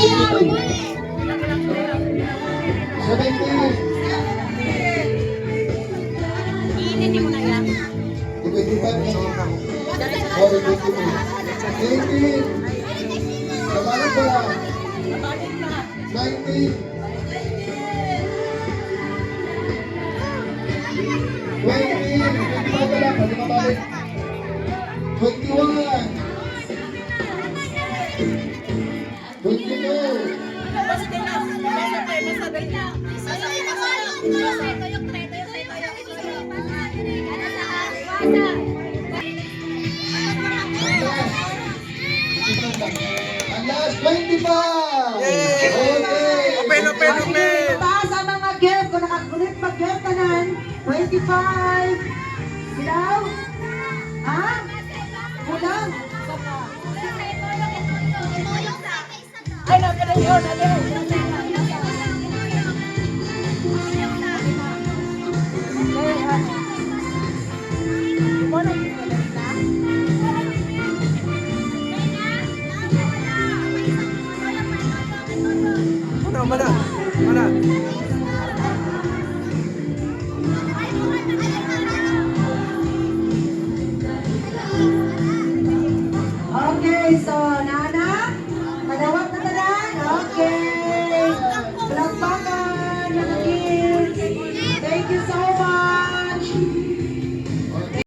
Iinin mo na yan. 18. Kabalik ba? 19. 21. 22. Ang last 25. Okay. Open. Taas ang mga gift. Kung nakakulit mag-gift ka nan, 25. Silaw? Ha? Kulang? Ay, napala yun. Ano?